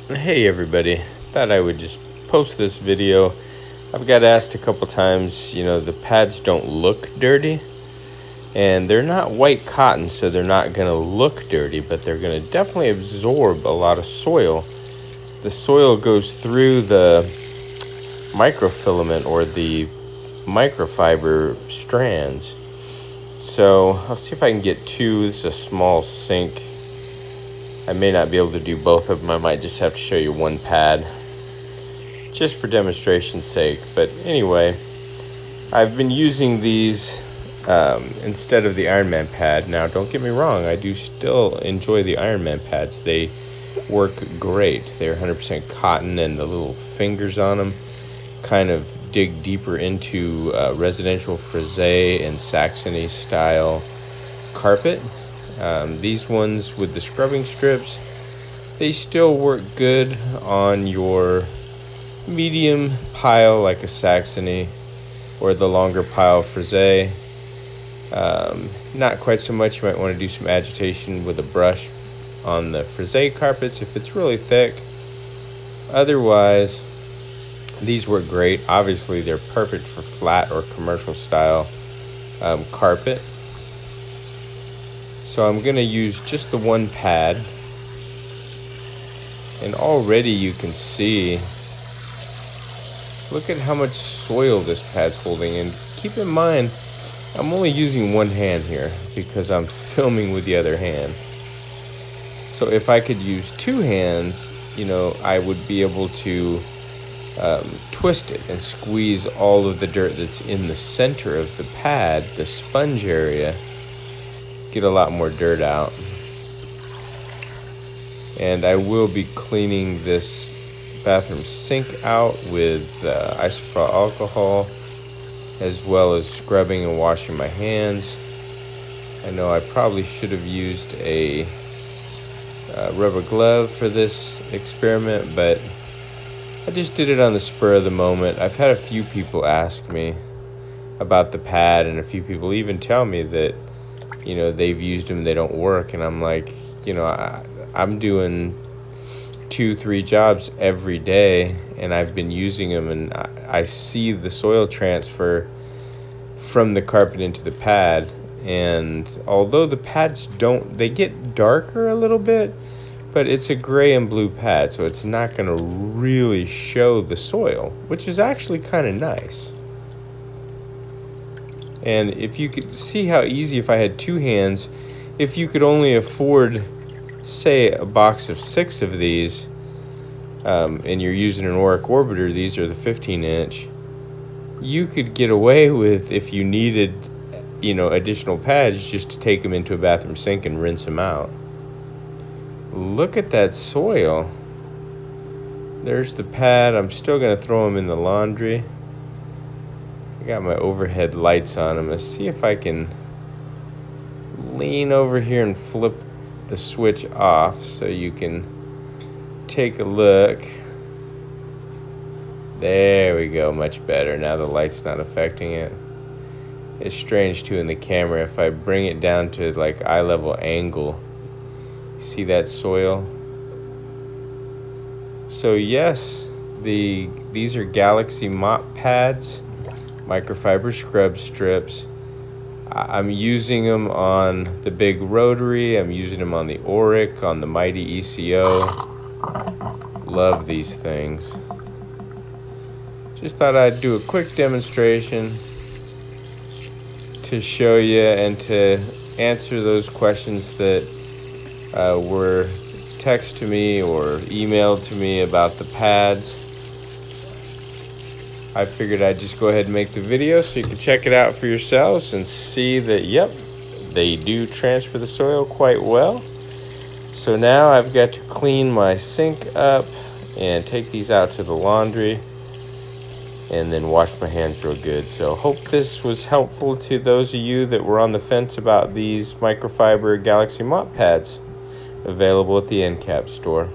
Hey everybody, thought I would just post this video. I've got asked a couple times, the pads don't look dirty, and they're not white cotton, so they're not gonna look dirty, but they're gonna definitely absorb a lot of soil. The soil goes through the microfilament or the microfiber strands. So I'll see if I can get two. This is a small sink. I may not be able to do both of them. I might just have to show you one pad just for demonstration's sake. But anyway, I've been using these instead of the Ironman pad. Now, don't get me wrong. I do still enjoy the Ironman pads. They work great. They're 100% cotton, and the little fingers on them kind of dig deeper into residential frisee and Saxony style carpet. These ones with the scrubbing strips, they still work good on your medium pile like a Saxony or the longer pile frisee. Not quite so much. You might want to do some agitation with a brush on the frisee carpets if it's really thick. Otherwise, these work great. Obviously, they're perfect for flat or commercial style carpet. So I'm going to use just the one pad, and already you can see, look at how much soil this pad's holding. And keep in mind, I'm only using one hand here because I'm filming with the other hand. So if I could use two hands, I would be able to twist it and squeeze all of the dirt that's in the center of the pad, the sponge area, get a lot more dirt out. And I will be cleaning this bathroom sink out with isopropyl alcohol, as well as scrubbing and washing my hands. I know I probably should have used a rubber glove for this experiment, but I just did it on the spur of the moment. I've had a few people ask me about the pad, and a few people even tell me that they've used them, they don't work. And I'm like, I'm doing 2-3 jobs every day, and I've been using them, and I see the soil transfer from the carpet into the pad. And although the pads they get darker a little bit, but it's a gray and blue pad, so it's not going to really show the soil, which is actually kind of nice. And if you could see how easy, if I had two hands, if you could only afford, say, a box of 6 of these, and you're using an Auric Orbiter, these are the 15-inch, you could get away with, if you needed, additional pads, just to take them into a bathroom sink and rinse them out. Look at that soil. There's the pad. I'm still going to throw them in the laundry. I got my overhead lights on. I'm going to see if I can lean over here and flip the switch off so you can take a look. There we go, much better. Now the light's not affecting it. It's strange too in the camera. If I bring it down to like eye level angle, see that soil? So yes, these are Galaxy mop pads, microfiber scrub strips. I'm using them on the big rotary. I'm using them on the Auric, on the Mighty ECO. Love these things. Just thought I'd do a quick demonstration to show you and to answer those questions that were text to me or emailed to me about the pads. I figured I'd just go ahead and make the video so you can check it out for yourselves and see that, yep, they do transfer the soil quite well. So now I've got to clean my sink up and take these out to the laundry and then wash my hands real good. So hope this was helpful to those of you that were on the fence about these microfiber Galaxy mop pads available at the Encapstore.